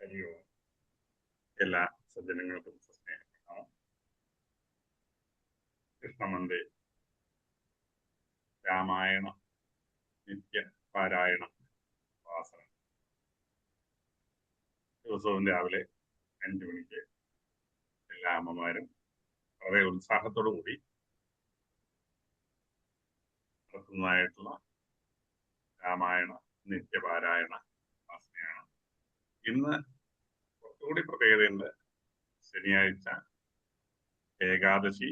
ഹരി ഓം. എല്ലാ സജ്ജനങ്ങൾക്കും സ്നേഹം. കൃഷ്ണമന്ദേ രാമായണ നിത്യ പാരായണ വാസന ദിവസവും രാവിലെ 5 മണിക്ക് എല്ലാ അമ്മമാരും വളരെ ഉത്സാഹത്തോടു കൂടി നടത്തുന്നതായിട്ടുള്ള രാമായണ നിത്യപാരായണ വാസനയാണ്. ഇന്ന് കുറച്ചുകൂടി പ്രത്യേകതയുണ്ട്. ശനിയാഴ്ച ഏകാദശി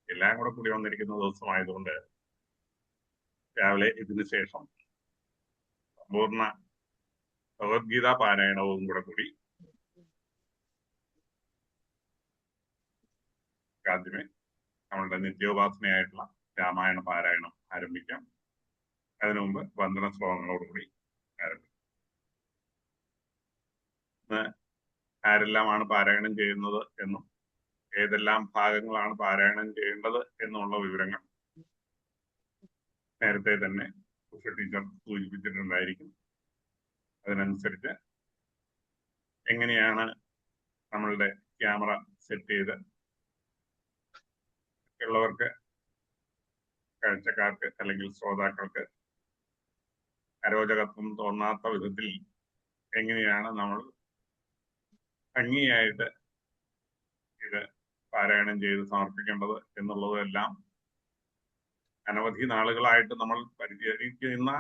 എല്ലാം കൂടി വന്നിരിക്കുന്ന ദിവസമായതുകൊണ്ട് രാവിലെ ഇതിനു ശേഷം സമ്പൂർണ്ണ ഭഗവത്ഗീത പാരായണവും കൂടി ആദ്യമേ നമ്മളുടെ നിത്യോപാസനയായിട്ടുള്ള രാമായണ പാരായണം ആരംഭിക്കാം. അതിനു മുമ്പ് വന്ദന ശ്ലോകങ്ങളോടുകൂടി ആരംഭിക്കാം. ഇന്ന് ആരെല്ലാമാണ് പാരായണം ചെയ്യുന്നത് എന്നും ഏതെല്ലാം ഭാഗങ്ങളാണ് പാരായണം ചെയ്യേണ്ടത് എന്നുള്ള വിവരങ്ങൾ നേരത്തെ തന്നെ ഉഷ ടീച്ചർ സൂചിപ്പിച്ചിട്ടുണ്ടായിരിക്കും. അതിനനുസരിച്ച് എങ്ങനെയാണ് നമ്മളുടെ ക്യാമറ സെറ്റ് ചെയ്ത് ഉള്ളവർക്ക്, കാഴ്ചക്കാർക്ക് അല്ലെങ്കിൽ ശ്രോതാക്കൾക്ക് അരോചകത്വം തോന്നാത്ത വിധത്തിൽ എങ്ങനെയാണ് നമ്മൾ ഭംഗിയായിട്ട് ഇത് പാരായണം ചെയ്ത് സമർപ്പിക്കേണ്ടത് എന്നുള്ളതെല്ലാം അനവധി നാളുകളായിട്ട് നമ്മൾ പരിചരിക്കുന്ന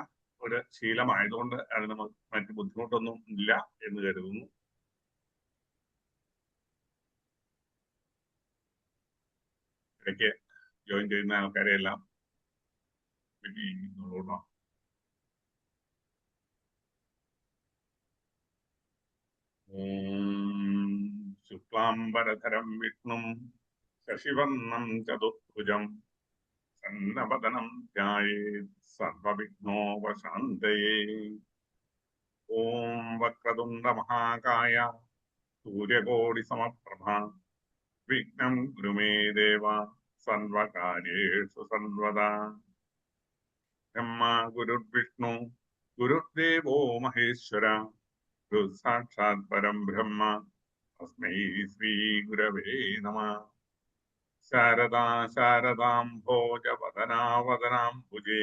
ഒരു ശീലമായതുകൊണ്ട് അതിന് മറ്റു ബുദ്ധിമുട്ടൊന്നും ഇല്ല എന്ന് കരുതുന്നു. ഇടയ്ക്ക് ജോയിൻ ചെയ്യുന്ന ആൾക്കാരെ എല്ലാം പറ്റിയിട്ടുള്ളൂ. ശുക്ലാംബരധരം വിഷ്ണും ശശിവർണം ചതുർഭുജം സന്നപതനം ധ്യായേത് സർവവിഘ്നോപശാന്തയേ. ഓം വക്രതുണ്ട മഹാകായ സൂര്യകോടി സമപ്രഭ വിഘ്നം ഗുരുമേ ദേവ സർവകാര്യേഷു സർവദാ. ബ്രഹ്മ ഗുരുർവിഷ്ണു ഗുരുദേവോ മഹേശ്വര ഗുരു സാക്ഷാത് പരം ബ്രഹ്മ തസ്മൈ ശ്രീ ഗുരവേ നമഃ. ശാരദാ ശാരദാംഭോജവദനാവദനാംബുജേ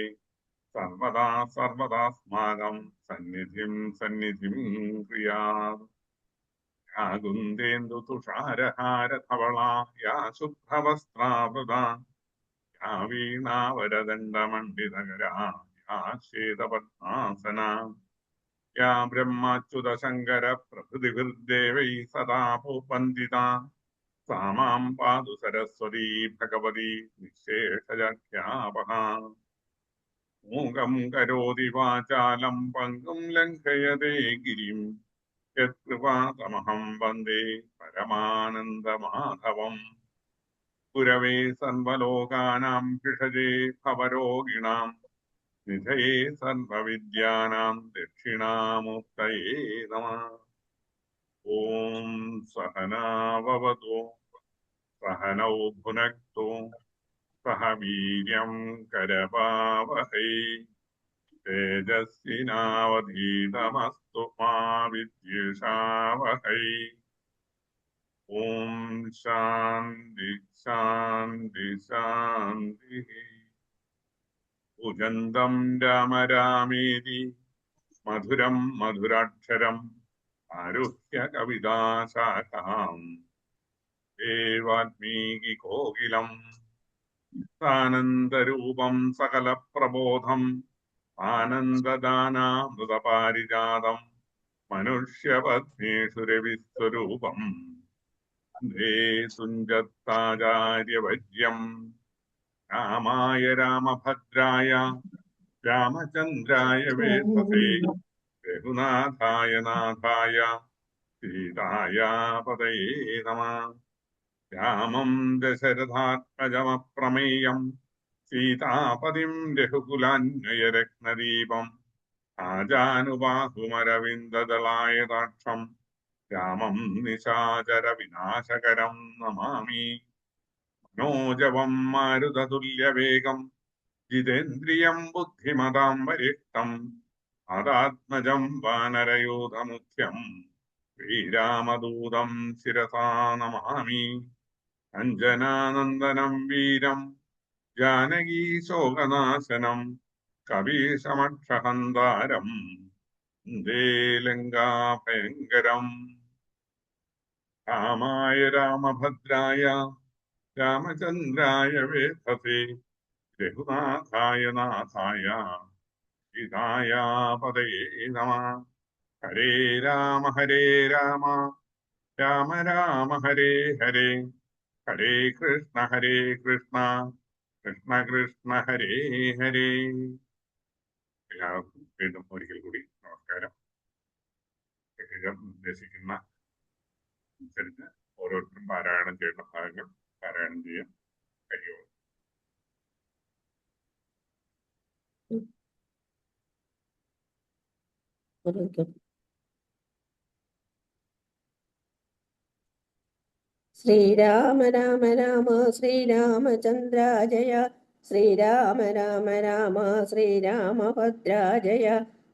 സർവദാ സർവദാസ്മാകം സന്നിധിം സന്നിധിം ക്രിയാത്. യാ കുന്ദേന്ദു തുഷാരഹാരധവളാ യാ ശുഭ്രവസ്ത്രാവൃതാ യാ വീണാവരദണ്ഡമണ്ഡിതകരാ യാ ശ്വേതപദ്മാസനാ യാ ബ്രഹ്മാച്യുത ശങ്കര പ്രഭൃതിഭിർദേവൈ സദാ വന്ദിതാ സാ മാം പാതു സരസ്വതീ ഭഗവതി നിശേഷജാഖ്യാപഹാ. മൂകം കരോതി വാചാലം പങ്കും ലംഘയതേ ഗിരിം യത്കൃപാതമഹം വന്ദേ പരമാനന്ദമാധവം. ഗുരവേ സർവലോകാനാം ഭിഷജേ ഭവരോഗിണാം നിധയേ സർവവിദ്യാനാം ദക്ഷിണാമൂർത്തയേ നമഃ. ഓം സഹനാവവതു സഹനൗ ഭുനക്തു സഹ വീര്യം കരവാവഹൈ തേജസ്വിനാവധീതമസ്തു മാ വിദ്വിഷാവഹൈ. ഓം ശാന്തി ശാന്തി ശാന്തി. ഭുജന്തം രാമ രാമേതി മധുരം മധുരാക്ഷരം ആരുഹ്യ കവിതാശാഖാം ദേവാൽമീകി കോകിലം. ആനന്ദരൂപം സകല പ്രബോധം ആനന്ദദാനാമൃതപാരിജാതം മനുഷ്യപത്നീഷു രവിസ്വരൂപം വന്ദേ തുഞ്ചത്താചാര്യവര്യം. രാമായ രാമഭദ്രായ രാമചന്ദ്രായ വേധസേ രഘുനാഥായ നാഥായ സീതായ പതയേ നമഃ. രാമം ദശരഥാത്മജമപ്രമേയം സീതാപതിം രഘുകുലാന്വയരത്നദീപം ആജാനുബാഹുമരവിന്ദദളായതാക്ഷം രാമം നിശാചര വിനാശകരം നമാമി. മനോജവം മാരുതതുല്യവേഗം ജിതേന്ദ്രിയം ബുദ്ധിമതാം വരിഷ്ഠം ആദാത്മജം വാനരയൂഥമുഖ്യം ശ്രീരാമദൂതം ശിരസാ നമാമി. അഞ്ജനാനന്ദനം വീരം ജാനകീ ശോകനാശനം കവീശമക്ഷഹന്താരം വന്ദേ ലങ്കാഭയങ്കരം. രാമായ രാമഭദ്രായ രാമചന്ദ്രായ വേധസേ രഘുനാഥായ നാഥായ സീതായ പതയേ നമഃ. ഹരേ രാമ രാമ രാമ ഹരേ ഹരേ, ഹരേ കൃഷ്ണ കൃഷ്ണ കൃഷ്ണ ഹരേ ഹരേ. എല്ലാവർക്കും വീണ്ടും ഒരിക്കൽ കൂടി നമസ്കാരം. നിർദ്ദേശിക്കുന്ന അനുസരിച്ച് ഓരോരുത്തരും പാരായണം ചെയ്യുന്ന ഭാഗങ്ങൾ പാരായണം ചെയ്യാൻ കഴിയുള്ളൂ. ശ്രീരാമ രാമ രാമ ശ്രീരാമചന്ദ്ര ജയ, ശ്രീരാമ രാമ രാമ ശ്രീരാമഭദ്രാജയ,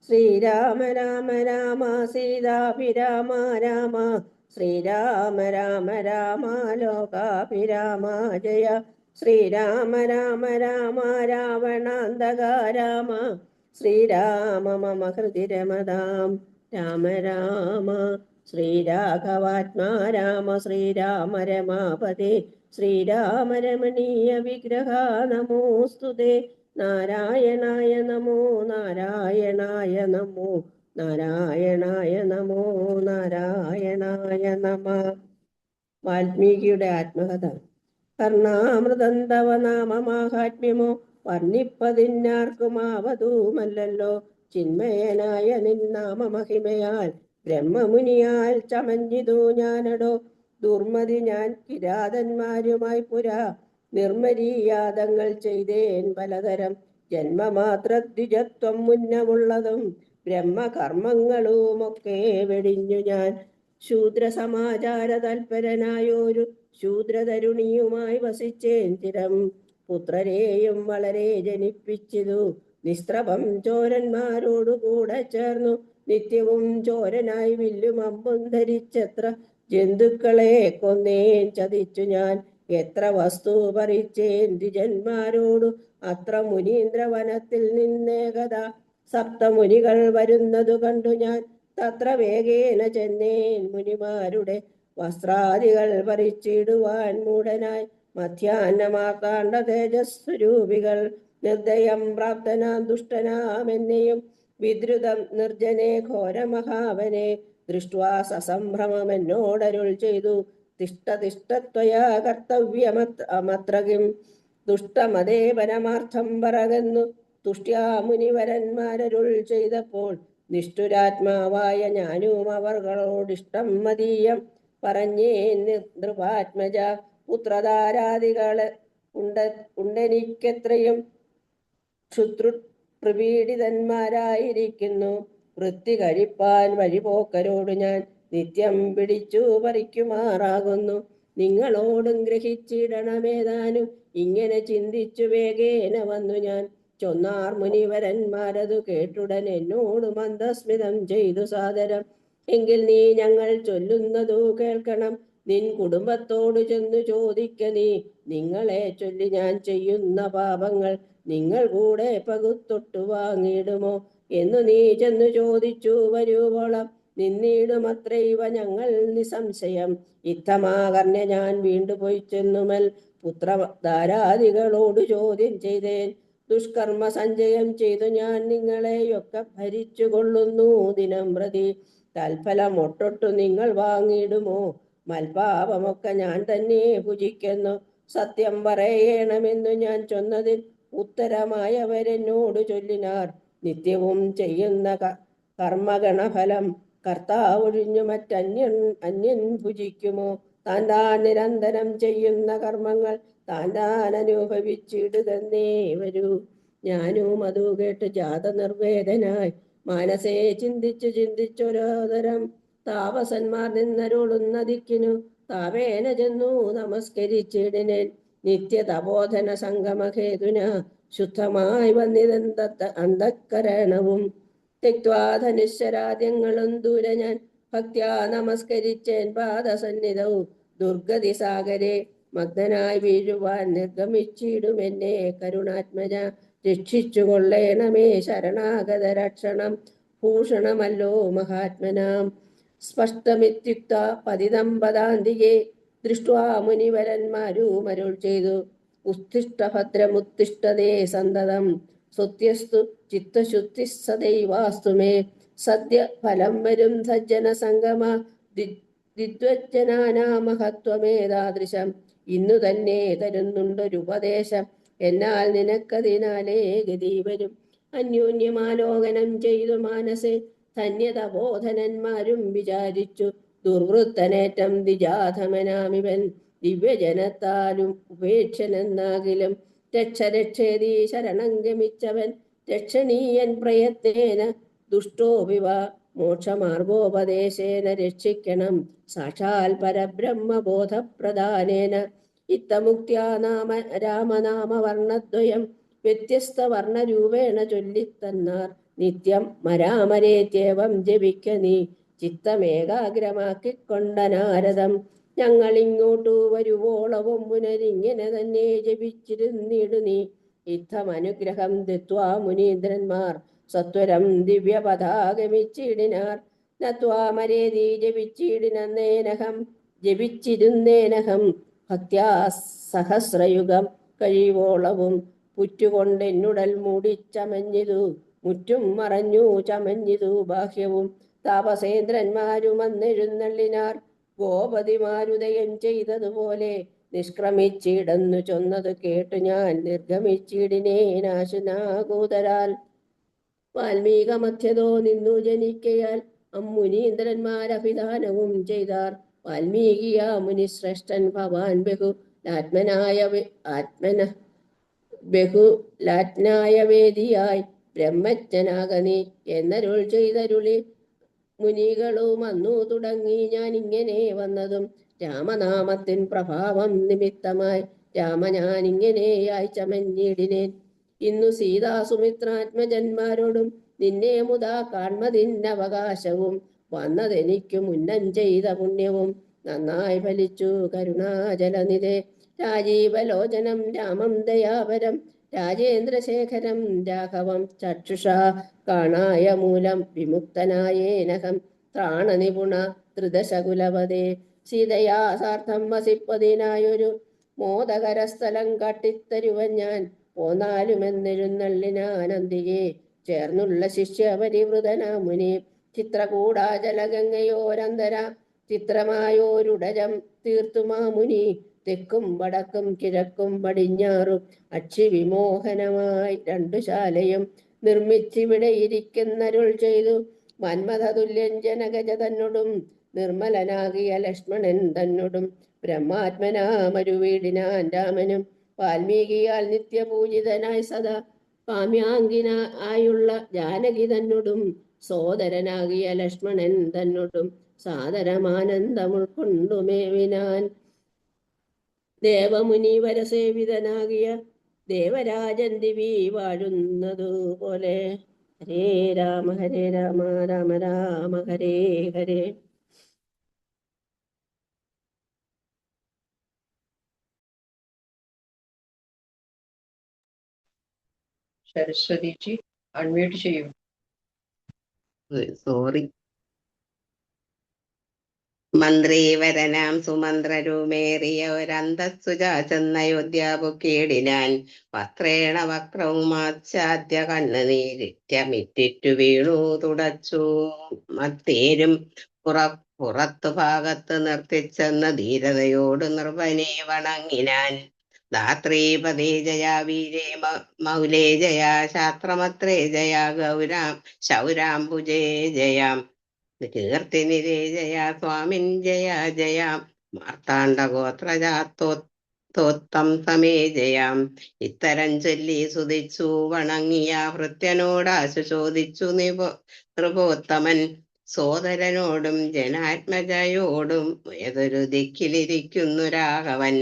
ശ്രീരാമ രാമ രാമ സീതാഭിരാമ രാമ, ശ്രീരാമ രാമ രാമ ലോകാഭിരാമ ജയ, ശ്രീരാമ രാമ രാമ രാവണാന്തക രാമ, ശ്രീരാമ മമ ഹൃദി രമതാം രാമ രാമ, ശ്രീരാഘവാത്മാ രാമ ശ്രീരാമ രമാപതേ, ശ്രീരാമ രമണീയ വിഗ്രഹ നമോസ്തുതേ, നാരായണായ നമോ നാരായണായ നമോ നാരായണായ നമോ നാരായണായ നമ. വാൽമീകിയുടെ ആത്മകഥ. കർണാമൃതന്തവ നാമമാഹാത്മ്യമോ വർണ്ണിപ്പതിന്നാർക്കുമാവതുമല്ലോ, ചിന്മയനായ നിന്നാമ മഹിമയാൽ ബ്രഹ്മമുനിയാൽ ചമഞ്ഞിതു ഞാനടോ, ദുർമതി ഞാൻ കിരാതന്മാരുമായി പുരാ നിർമ്മരീയാദങ്ങൾ ചെയ്തേൻ പലതരം, ജന്മമാത്രദ്വിജത്വം മുന്നമുള്ളതും ബ്രഹ്മകർമ്മങ്ങളുമൊക്കെ വെടിഞ്ഞു ഞാൻ, ശൂദ്ര സമാചാര തൽപരനായൊരു ശൂദ്രതരുണിയുമായി വസിച്ചേൻ ചിരം, പുത്രരെയും വളരെ ജനിപ്പിച്ചിതു നിസ്ത്രപം ചോരന്മാരോടുകൂടെ ചേർന്നു, നിത്യവും ചോരനായി വില്ലും അമ്പും ധരിച്ചെത്ര ജന്തുക്കളെ കൊന്നേൻ ചതിച്ചു ഞാൻ, എത്ര വസ്തു പറിച്ചേൻ ദ്വിജന്മാരോടു അത്ര മുനീന്ദ്രവനത്തിൽ നിന്നേകത, സപ്തമുനികൾ വരുന്നതു കണ്ടു ഞാൻ തത്ര വേഗേന ചെന്നേൻ മുനിമാരുടെ വസ്ത്രാദികൾ പറിച്ചിടുവാൻ മൂഢനായി, മധ്യാഹ്നമാർത്താണ്ഡ തേജസ്വരൂപികൾ നിർദ്ദയം പ്രാപ്തനാം ദുഷ്ടനാമെന്നെയും വിദ്രുതം നിർജനെ ഘോരമഹാവനെ ദൃഷ്ട്വാ സസംഭ്രമമെന്നോടരുൾ ചെയ്തു, തിഷ്ടതിഷ്ടത്വയാ കർത്തവ്യമത്രകിം, ദുഷ്ടമതേ പരമാർത്ഥം പറകെന്നു തുഷ്ട്യാ മുനിവരന്മാരരുൾ ചെയ്തപ്പോൾ, നിഷ്ഠുരാത്മാവായ ഞാനും അവർകളോടിഷ്ടം മതീയം പറഞ്ഞേൻ നൃപാത്മജ, പുത്രധാരാദികളെ ഉണ്ടെനിക്കെത്രയും ക്ഷുദ്രു പ്രപീഡിതന്മാരായിരിക്കുന്നു, വൃത്തി കഴിപ്പാൻ വഴിപോക്കരോട് ഞാൻ നിത്യം പിടിച്ചു പറിക്കുമാറാകുന്നു, നിങ്ങളോടും ഗ്രഹിച്ചിടണമേതാനും ഇങ്ങനെ ചിന്തിച്ചു വേഗേന വന്നു ഞാൻ, ചൊന്നാർ മുനിവരന്മാരതു കേട്ടുടൻ എന്നോട് മന്ദസ്മിതം ചെയ്തു സാദരം, എങ്കിൽ നീ ഞങ്ങൾ ചൊല്ലുന്നതു കേൾക്കണം, നിൻ കുടുംബത്തോട് ചെന്നു ചോദിക്ക നീ, നിങ്ങളെ ചൊല്ലി ഞാൻ ചെയ്യുന്ന പാപങ്ങൾ നിങ്ങൾ കൂടെ പകുത്തൊട്ടു വാങ്ങിയിടുമോ എന്നു നീ ചെന്നു ചോദിച്ചു വരുവോളം, നിന്നിടുമത്രൈവ ഞങ്ങൾ നിസംശയം, ഇത്തമാകർണ്യ ഞാൻ വീണ്ടുപോയി ചെന്നുമൽ പുത്രധാരാദികളോട് ചോദ്യം ചെയ്തേൻ, ദുഷ്കർമ്മ സഞ്ചയം ചെയ്തു ഞാൻ നിങ്ങളെയൊക്കെ ഭരിച്ചു കൊള്ളുന്നു ദിനം പ്രതി, തൽഫലം ഒട്ടൊട്ടു നിങ്ങൾ വാങ്ങിയിടുമോ, മൽപാപമൊക്കെ ഞാൻ തന്നെ ഭുജിക്കുന്നു, സത്യം പറയണമെന്നു ഞാൻ ചൊന്നതിൽ ഉത്തരമായവരെന്നോട് ചൊല്ലിനാർ, നിത്യവും ചെയ്യുന്ന കർമ്മഗണഫലം കർത്താവൊഴിഞ്ഞു അന്യൻ ഭുജിക്കുമോ, താൻ നിരന്തരം ചെയ്യുന്ന കർമ്മങ്ങൾ താൻ അനുഭവിച്ചിടുതന്നേ വരൂ. ഞാനും അതു കേട്ട് ജാത നിർവേദനായി മാനസേ ചിന്തിച്ചോരോതരം താപസന്മാർ നിന്നരുളുന്ന ദിക്കിനു താപേന ചെന്നു നമസ്കരിച്ചിടിനേൻ, നിത്യ തപോധന സംഗമഹേതുന ശുദ്ധമായി വന്നിതെന്ത അന്ധക്കരണവും തെക്വാധനുശ്വരാദ്യങ്ങളും ദൂരെ ഞാൻ ഭക്ത്യാ നമസ്കരിച്ചേൻ പാദസന്നിധവും ദുർഗതി സാഗരെ മഗ്നനായി വീഴുവാൻ നിർഗമിച്ചിടുമെന്നെ കരുണാത്മജ രക്ഷിച്ചുകൊള്ളേണമേ ശരണാഗത രക്ഷണം ഭൂഷണമല്ലോ മഹാത്മനാം സ്പഷ്ടമിത്യുക്ത പതിതം പദാന്തികെ ദൃഷ്ട്വാ മുനിവരന്മാരുമരുൾ ചെയ്തു ഉത്തിഷ്ഠ ഭദ്രമുത്തിഷ്ഠതേ സന്തതം സ്വത്യസ്തു ചിത്തശുദ്ധി സദൈവാസ്തു മേ സദ്യ ഫലം വരും സജ്ജന സംഗമ വിദ്വജ്ജനാനാമഹത്വമേതാദൃശം ഇന്നു തന്നെ തരുന്നുണ്ടൊരുപദേശം എന്നാൽ നിനക്കതിനാലേ ഗതി വരും അന്യോന്യമാലോകനം ചെയ്തു മാനസെ ധന്യത ബോധനന്മാരും വിചാരിച്ചു ദുർവൃത്തനേറ്റം ദ്വിജാധമനാമിവൻ ദിവ്യജനത്താലും ഉപേക്ഷനെന്നാകിലും രക്ഷരക്ഷേതി ശരണം ഗമിച്ചവൻ രക്ഷണീയൻ പ്രയത്നേന ദുഷ്ടോപിവ മോക്ഷമാർഗോപദേശേന രക്ഷിക്കണം സാക്ഷാൽ പരബ്രഹ്മബോധപ്രദാനേന ഇത്തമുക്ത്യാ രാമനാമവർണ്ണദ്വയം വ്യത്യസ്ത വർണ്ണരൂപേണ ചൊല്ലിത്തന്നാർ നിത്യം മരാമരേത്യവം ജപിക്ക നീ ചിത്തമേകാഗ്രമാക്കിക്കൊണ്ട നാരദം ഞങ്ങൾ ഇങ്ങോട്ടു വരുവോളവും പുനരിങ്ങനെ തന്നെ ജപിച്ചിരുന്നിടു നീ യുദ്ധമനുഗ്രഹം ദത്വാ മുനീന്ദ്രന്മാർ സത്വരം ദിവ്യപഥാഗമിച്ചിടിനാർ നത്വാമരേതി ജപിച്ചിരുന്നേനഹം ഭക്ത്യാ സഹസ്രയുഗം കഴിവോളവും പുറ്റുകൊണ്ടെന്നുടൽ മൂടിച്ചമഞ്ഞിതു മുറ്റും മറഞ്ഞു ചമഞ്ഞിതു ബാഹ്യവും താപസേന്ദ്രന്മാരും അന്നെഴുന്നള്ളിനാർ ഗോപതിമാരുദയം ചെയ്തതുപോലെ നിഷ്ക്രമിച്ചിടന്നു ചൊന്നത് കേട്ടു ഞാൻ നിർഗമിച്ചിടിനേനാശുനാകൂതരാൽ വാൽമീക മധ്യതോ നിന്നു ജനിക്കയാൽ അമ്മുനീന്ദ്രന്മാരഭിധാനവും ചെയ്താർ വാൽമീകിയ മുനിശ്രേഷ്ഠൻ ഭവാൻ ബഹുലാത്നായ വേദിയായി ബ്രഹ്മജ്ഞനാകനി എന്നരുൾ ചെയ്തരുളി മുനികളും അന്നു തുടങ്ങി ഞാൻ ഇങ്ങനെ വന്നതും രാമനാമത്തിൻ പ്രഭാവം നിമിത്തമായി രാമ ഞാൻ ഇങ്ങനെയായി ചമഞ്ഞിടിനേൻ ഇന്നു സീതാസുമിത്രാത്മജന്മാരോടും നിന്നെ മുതാ കാൺമതിന്നവകാശവും വന്നതെനിക്കു മുന്നം ചെയ്ത പുണ്യവും നന്നായി ഫലിച്ചു കരുണാജലനിധേ രാജീവലോചനം രാമം ദയാപരം രാജേന്ദ്രശേഖരം രാഘവം ചക്ഷുഷാ കാണായ മൂലം വിമുക്തനായേനഹം ത്രാണനിപുണ ത്രിദശകുലപദേ സീതയാ സാർത്ഥം വസിപ്പതിനായൊരു മോദകരസ്ഥലം കാട്ടിത്തരുവൻ ഞാൻ പോന്നാലുമെന്നെഴുന്നള്ളിനാനന്ദികെ ചേർന്നുള്ള ശിഷ്യപരിവൃതന മുനി ചിത്രകൂടാചലഗംഗയോരന്തര ചിത്രമായോരുടജം തീർത്തുമാ മുനി തെക്കും വടക്കും കിഴക്കും പടിഞ്ഞാറും അക്ഷി വിമോഹനമായി രണ്ടു ശാലയും നിർമ്മിച്ചിവിടെ ഇരിക്കുന്നരുൾ ചെയ്തു മന്മഥതുല്യൻ ജനകജ തന്നോടും നിർമ്മലനാകിയ ലക്ഷ്മണൻ തന്നോടും ബ്രഹ്മാത്മനാമരുവീടിനാൻ രാമനും വാൽമീകിയാൽ നിത്യപൂജിതനായി സദാ കാമ്യാങ്കിനായുള്ള ജാനകി തന്നോടും സോദരനാകിയ ലക്ഷ്മണൻ തന്നോടും സാദരമാനന്ദം ഉൾക്കൊണ്ടുമേവിനാൻ ദേവമുനിവരസേവിതനാകിയ ദേവരാജൻ ദിവി വാഴുന്നതുപോലെ ഹരേ രാമ രാമ രാമ ഹരേ ഹരേ. സരസ്വതിജി അൺമ്യൂട്ട് ചെയ്യൂ. സോറി. മന്ത്രീവരനാം സുമന്ത്രരുമേറിയ ഒരന്തസ്സുചാചെന്നയോധ്യാപുക്കേടിനാൻ വസ്ത്രേണ വക്രവുമാച്ഛാദ്യ കണ്ണുനീരിറ്റമിറ്റിറ്റു വീണു തുടച്ചു. മത്തേരും പുറത്തു ഭാഗത്ത് നിർത്തിച്ചെന്ന ധീരതയോട് നിർവനെ വണങ്ങിനാൻ. ധാത്രീപദേ ജയാ വീരേ മൗലേ ജയാ ശാസ്ത്രമത്രേ ജയാ ശൗരാംബുജേ ജയാം കീർത്തിനിരേ ജയാ സ്വാമിൻ ജയാ ജയാം മാർത്താണ്ഡഗോത്രജാത്തോത്തം സമേ ജയാം. ഇത്തരം ചൊല്ലി സുതിച്ചു വണങ്ങിയ ഭൃത്യനോടാശു ചോദിച്ചു നൃപോത്തമൻ സോദരനോടും ജനാത്മജയോടും ഏതൊരു ദിക്കിലിരിക്കുന്നു രാഘവൻ.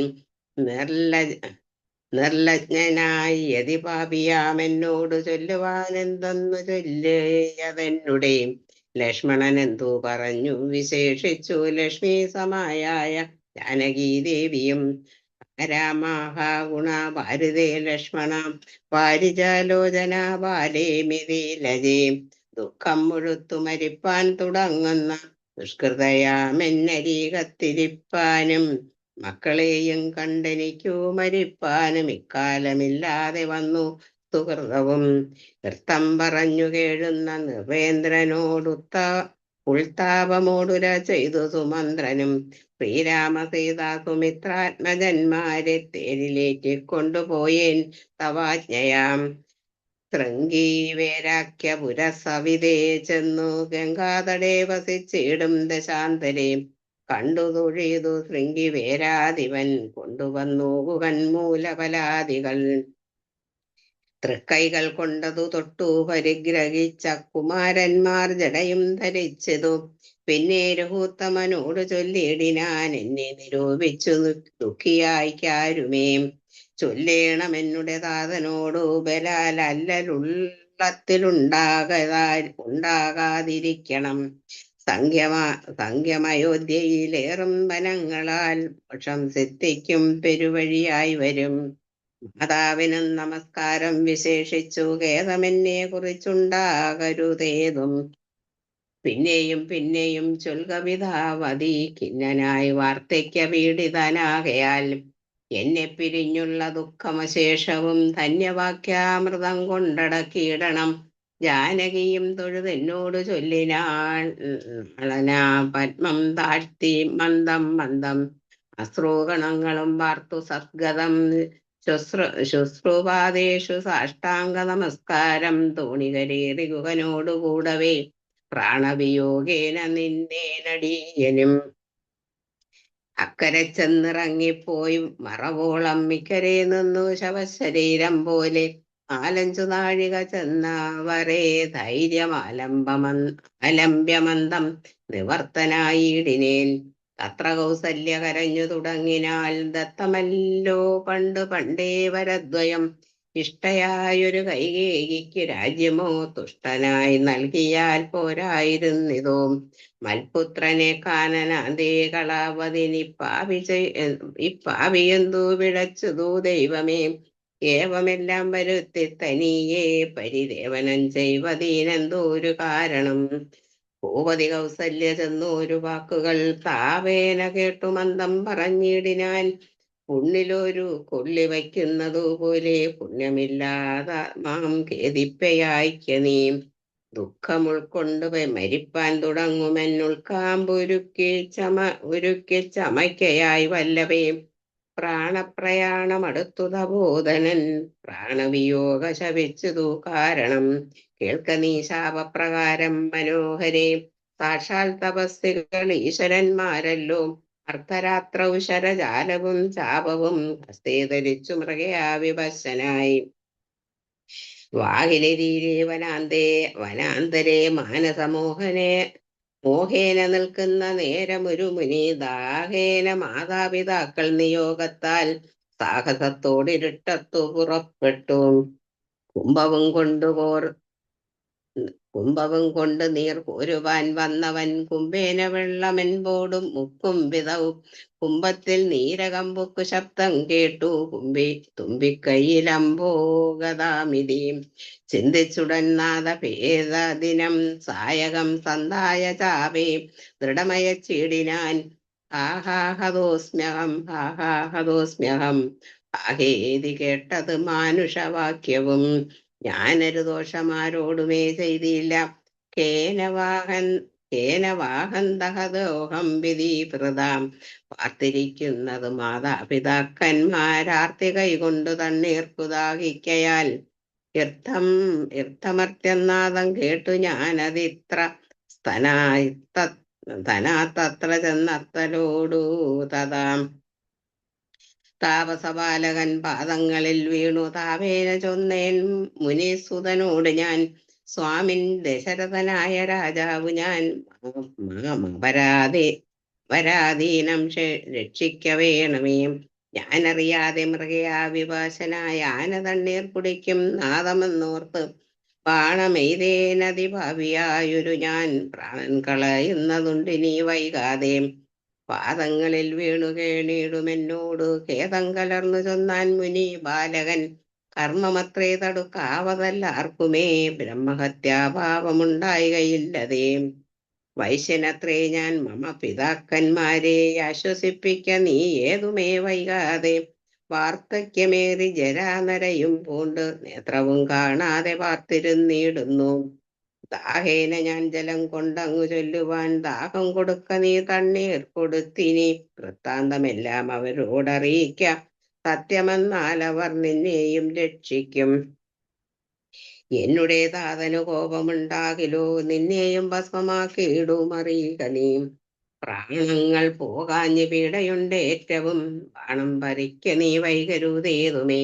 നിർലജ്ഞനായി യതി പാപിയാമെന്നോട് ചൊല്ലുവാനെന്തെന്നു ചൊല്ലിയതെന്നുടെ ലക്ഷ്മണൻ എന്തു പറഞ്ഞു വിശേഷിച്ചു ലക്ഷ്മി സമായായ ജാനകി ദേവിയും. രാമാഹ ഗുണ ഭാരതേ ലക്ഷ്മണ വാരിജാലോചന ബാലേ മിഥിലജേ. ദുഃഖം മുഴുത്തു മരിപ്പാൻ തുടങ്ങുന്ന ദുഷ്കൃതയാമെന്നരി കത്തിരിപ്പാനും മക്കളെയും കണ്ടെനിക്കു മരിപ്പാനും ഇക്കാലമില്ലാതെ വന്നു സുഹൃതവും. നൃത്തം പറഞ്ഞു കേഴുന്ന ഉൾത്താപമോടുര ചെയ്തു സുമന്ത്രനും. ശ്രീരാമസീതാ സുമിത്രാത്മജന്മാരെ തേരിലേറ്റി കൊണ്ടുപോയേൻ തവാജ്ഞയാം. ശൃംഗീവേരാഖ്യപുരസവിതേ ചെന്നു ഗംഗാതടേ വസിച്ചിടും ദശാന്തരേ. കണ്ടു തൊഴിതു ശൃംഗിവേരാധിപൻ കൊണ്ടുവന്നു മൂലഫലാദികൾ. തൃക്കൈകൾ കൊണ്ടതു തൊട്ടു പരിഗ്രഹിച്ച കുമാരന്മാർ ജടയും ധരിച്ചതു. പിന്നെ രഘുത്തമനോട് ചൊല്ലിയിടിനാൻ എന്നെ നിരൂപിച്ചു ദുഃഖിയായിക്കാരുമേ. ചൊല്ലേണമെന്നുടെ താതനോടു ബലാൽ ഉണ്ടാകാതിരിക്കണം. സംഖ്യമയോധ്യയിലേറും വനങ്ങളാൽ മോക്ഷം സിദ്ധിക്കും പെരുവഴിയായി വരും. മാതാവിനും നമസ്കാരം വിശേഷിച്ചു ഖേദമെന്നെ കുറിച്ചുണ്ടാകരുതേതും. പിന്നെയും പിന്നെയും ചൊൽകവിതാവതി ഖിന്നനായി വാർദ്ധക്യ പീഡിതനാകയാൽ എന്നെ പിരിഞ്ഞുള്ള ദുഃഖമശേഷവും ധന്യവാക്യാമൃതം കൊണ്ടടക്കിയിടണം. ജാനകിയും തൊഴുതെന്നോട് ചൊല്ലിനാൾ പത്മം താഴ്ത്തി മന്ദം മന്ദം അശ്രുഗണങ്ങളും വാർത്തു സദ്ഗതം. ശുശ്രൂപാദേഷു സാഷ്ടാംഗ നമസ്കാരം തോണികരേറി ഗുഹനോടുകൂടവേ പ്രാണവിയോഗേന നിന്നേനടിയനും. അക്കരെ ചെന്നിറങ്ങിപ്പോയി മറവോളം ഇക്കരെ നിന്നു ശവശരീരം പോലെ 4-5 നാഴിക ചെന്നവരെ ധൈര്യമാലംബ്യമന്തം നിവർത്തനായിടിനേൻ. തത്ര കൗസല്യ കരഞ്ഞു തുടങ്ങിനാൽ ദത്തമല്ലോ പണ്ട് പണ്ടേ വരദ്വയം. ഇഷ്ടയായൊരു കൈകേയിക്ക് രാജ്യമോ തുഷ്ടനായി നൽകിയാൽ പോരായിരുന്നിതോ. മൽപുത്രനെ കാനനാന്തേ കളാവതിനിപ്പാവിയെന്തു വിളച്ചതു ദൈവമേ. ഏവമെല്ലാം വരുത്തി തനിയെ പരിദേവനം ചെയ്വതീനെന്തോരു കാരണം. ഭൂപതി കൗസല്യ ചെന്നൊരു വാക്കുകൾ താവേന കേട്ടു മന്ദം പറഞ്ഞിടിനാൻ. പുണ്ണിലൊരു കൊള്ളി വയ്ക്കുന്നതു പോലെ പുണ്യമില്ലാതെ മാം ഖേദിപ്പയായിക്ക നീ. ദുഃഖമുൾക്കൊണ്ട് മരിപ്പാൻ തുടങ്ങുമെന്നുൾക്കാമ്പുരുക്കി ചമയ്ക്കയായി വല്ലവേ. പ്രാണപ്രയാണമടുത്തു തപോധനൻ പ്രാണവിയോഗ ശപിച്ചതു കാരണം. കേൾക്ക നീ ശാപപ്രകാരം മനോഹരേ. സാക്ഷാൽ തപസ്സികൾ ഈശ്വരന്മാരല്ലോ. അർദ്ധരാത്രൗ ശരജാലവും ചാപവും ഹസ്തേ ധരിച്ചു മൃഗയാ വിവശനായി. വാഹിനിരീരേ വനാന്തരേ മോഹേന നിൽക്കുന്ന നേരമൊരു മുനി ദാഹേന മാതാപിതാക്കൾ നിയോഗത്താൽ സാഹസത്തോടിരുട്ടത്തു പുറപ്പെട്ടു. കുംഭവും കൊണ്ട് നീർ പോരുവാൻ വന്നവൻ കുംഭേന വെള്ളമെൻപോടും മുക്കും വിധവും. കുംഭത്തിൽ നീരകമ്പുക്കു ശബ്ദം കേട്ടു തുമ്പിക്കൈയിലംബോഗതാമിതി. ചിന്തിച്ചുടൻ നാദഭേദദിനം സായകം സന്ധായ ചാപേ ദൃഢമയ ചീടിനാൻ. ഹാഹാഹതോസ്മ്യഹം ആഹേതി കേട്ടത് മാനുഷവാക്യവും. ഞാനൊരു ദോഷമാരോടുമേ ചെയ്തില്ല. കേനവാഹന്തഹദോഹം വിധിപ്രദാം. പാർത്തിരിക്കുന്നത് മാതാപിതാക്കന്മാരാർത്തി കൈകൊണ്ടു തണ്ണീർക്കുദാഹിക്കയാൽ. ഇർത്ഥമർത്യനാദം കേട്ടു ഞാനതിത്ര ധനാത്തത്ര ചെന്നത്തലോടു തഥാം. താപസപാലകൻ പാദങ്ങളിൽ വീണു താവേന ചൊന്നേൻ മുനീസുതനോട് ഞാൻ. സ്വാമിൻ ദശരഥനായ രാജാവു ഞാൻ വരാധീനം രക്ഷിക്ക വേണമേ. ഞാനറിയാതെ മൃഗയാ വിവശനായ ആന തണ്ണീർ കുടിക്കും നാദമെന്നോർത്ത് ബാണമെയ്തേനതിഭാവിയായൊരു ഞാൻ പ്രാണൻ കളയുന്നതുണ്ടിനി വൈകാതെ. പാദങ്ങളിൽ വീണു കേണിടുമെന്നോട് ഖേദം കലർന്നു ചൊന്നാൻ മുനി ബാലകൻ. കർമ്മമത്രേ തടുക്കാവതല്ലാർക്കുമേ ബ്രഹ്മഹത്യാഭാവമുണ്ടായികയില്ലതേ. വൈശ്യനത്രേ ഞാൻ മമ പിതാക്കന്മാരെ ആശ്വസിപ്പിക്ക നീ ഏതുമേ വൈകാതെ. വാർദ്ധക്യമേറി ജരാനരയും പൂണ്ട് നേത്രവും കാണാതെ പാർത്തിരുന്നിടുന്നു. ദാഹേന ഞാൻ ജലം കൊണ്ടങ്ങു ചൊല്ലുവാൻ ദാഹം കൊടുക്ക നീ തണ്ണീർ കൊടുത്തിനി. വൃത്താന്തമെല്ലാം അവരോടറിയിക്ക, സത്യമെന്നാൽ അവർ നിന്നെയും രക്ഷിക്കും. എന്നുടെ താതനു കോപമുണ്ടാകിലോ നിന്നെയും ഭസ്മമാക്കിയിടുമറിയുക നീ. പ്രാണങ്ങൾ പോകാഞ്ഞ് പീഡയുണ്ട് ഏറ്റവും, ബാണം ഭരിക്ക നീ വൈകരുതേതുമേ.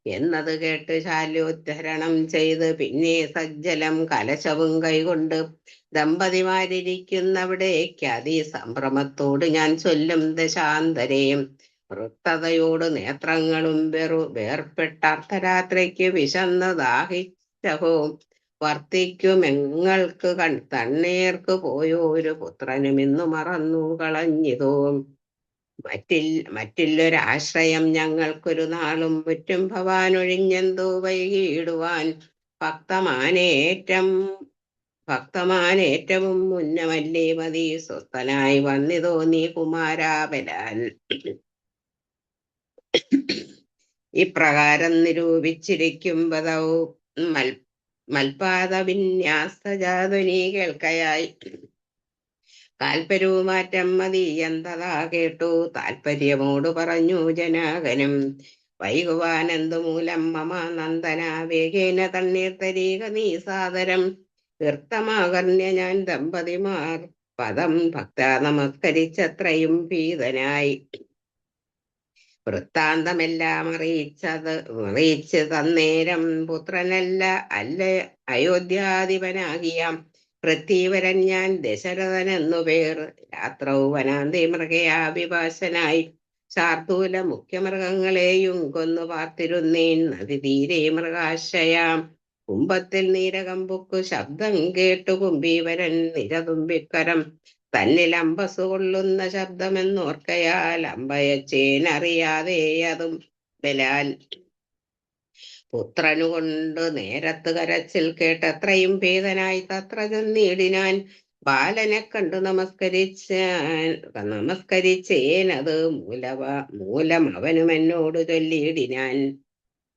എന്നത് കേട്ട് ശാല്യോദ്ധരണം ചെയ്ത് പിന്നെ സജ്ജലം കലശവും കൈകൊണ്ട് ദമ്പതിമാരിയ്ക്കുന്നവിടേക്ക് അതിസംഭ്രമത്തോട് ഞാൻ ചൊല്ലും ദശാന്തരേ. വൃത്തതയോട് നേത്രങ്ങളും വേർപ്പെട്ട അർദ്ധരാത്രിക്ക് വിശന്ന് ദാഹിച്ചഹോ വർത്തിക്കുമെങ്ങൾക്ക് തണ്ണീർക്ക് പോയോരു പുത്രനും ഇന്നു മറന്നു കളഞ്ഞിതോ. മറ്റില്ലൊരാശ്രയം ഞങ്ങൾക്കൊരു നാളും മുറ്റും ഭവാനൊഴിഞ്ഞെന്തോ വൈകിയിടുവാൻ. ഭക്തമാനേറ്റവും മുന്നമല്ലേ മതി സ്വസ്ഥനായി വന്നിതോ നീ കുമാരാബലാൽ. ഇപ്രകാരം നിരൂപിച്ചിരിക്കുമ്പതൗ മൽപാദ വിന്യാസജാതുനീ കേൾക്കയായി. താൽപര്യവുമാറ്റം മതി എന്തതാ കേട്ടു താൽപര്യമോട് പറഞ്ഞു ജനാകനും. വൈകുവാനെന്തു മൂലം മമ നന്ദന വേഗേന തണ്ണീർ തരീക നീ സാദരം. തീർത്ഥമാകർണ്യ ഞാൻ ദമ്പതിമാർ പദം ഭക്ത നമസ്കരിച്ചത്രയും ഭീതനായി. വൃത്താന്തമെല്ലാം അറിയിച്ച് തന്നേരം പുത്രനല്ല അയോധ്യാധിപനാകിയാം പൃഥ്വീവരൻ ഞാൻ ദശരഥനെന്നു പേർ. രാത്രൗ വനാന്തി മൃഗയാ വിഭാസനായി ശാർദൂല മുഖ്യമൃഗങ്ങളെയും കൊന്നു പാർത്തിരുന്നേൻ നദിതീരെ മൃഗാശയാം. കുംഭത്തിൽ നീരകമ്പുക്കു ശബ്ദം കേട്ടു കുംഭീവരൻ നിരതുമ്പിക്കരം തന്നിൽ അമ്പസ് കൊള്ളുന്ന ശബ്ദമെന്നോർക്കയാൽ അമ്പയച്ചേനറിയാതെ അതും ബലാൽ. പുത്രനു കൊണ്ട് നേരത്ത് കരച്ചിൽ കേട്ടത്രയും ഭേദനായി തത്ര ചെന്നിടിനാൻ. ബാലനെ കണ്ടു നമസ്കരിച്ചേനത് മൂലം അവനും എന്നോട് ചൊല്ലിയിടിനാൻ.